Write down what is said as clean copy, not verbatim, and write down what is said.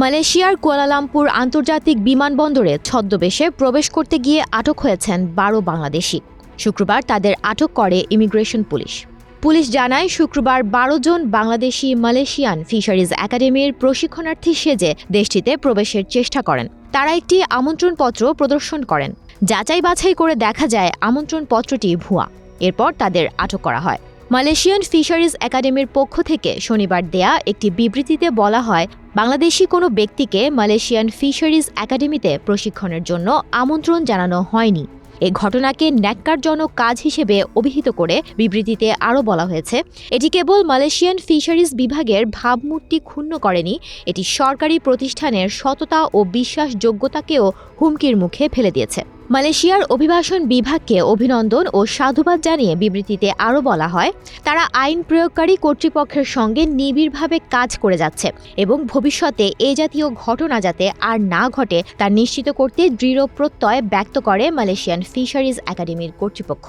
মালয়েশিয়ার কুয়ালালামপুর আন্তর্জাতিক বিমানবন্দরে ছদ্মবেশে প্রবেশ করতে গিয়ে আটক হয়েছেন ১২ বাংলাদেশি। শুক্রবার তাদের আটক করে ইমিগ্রেশন পুলিশ। পুলিশ জানায়, শুক্রবার ১২ জন বাংলাদেশি মালয়েশিয়ান ফিশারিজ একাডেমির প্রশিক্ষণার্থী সেজে দেশটিতে প্রবেশের চেষ্টা করেন। তারা একটি আমন্ত্রণপত্র প্রদর্শন করেন। যাচাই বাছাই করে দেখা যায় আমন্ত্রণপত্রটি ভুয়া। এরপর তাদের আটক করা হয়। মালয়েশিয়ান ফিশারিজ একাডেমির পক্ষ থেকে শনিবার দেয়া একটি বিবৃতিতে বলা হয়, বাংলাদেশি কোনো ব্যক্তিকে মালয়েশিয়ান ফিশারিজ একাডেমিতে প্রশিক্ষণের জন্য আমন্ত্রণ জানানো হয়নি। এ ঘটনাকে ন্যাক্কারজনক কাজ হিসেবে অভিহিত করে বিবৃতিতে আরও বলা হয়েছে, এটি কেবল মালয়েশিয়ান ফিশারিজ বিভাগের ভাবমূর্তি ক্ষুণ্ণ করেনি, এটি সরকারি প্রতিষ্ঠানের সততা ও বিশ্বাসযোগ্যতাকেও হুমকির মুখে ফেলে দিয়েছে। মালয়েশিয়ার অভিবাসন বিভাগকে অভিনন্দন ও সাধুবাদ জানিয়ে বিবৃতিতে আরও বলা হয়, তারা আইন প্রয়োগকারী কর্তৃপক্ষের সঙ্গে নিবিড়ভাবে কাজ করে যাচ্ছে এবং ভবিষ্যতে এ জাতীয় ঘটনা যাতে আর না ঘটে তা নিশ্চিত করতে দৃঢ় প্রত্যয় ব্যক্ত করে মালয়েশিয়ান ফিশারিজ একাডেমির কর্তৃপক্ষ।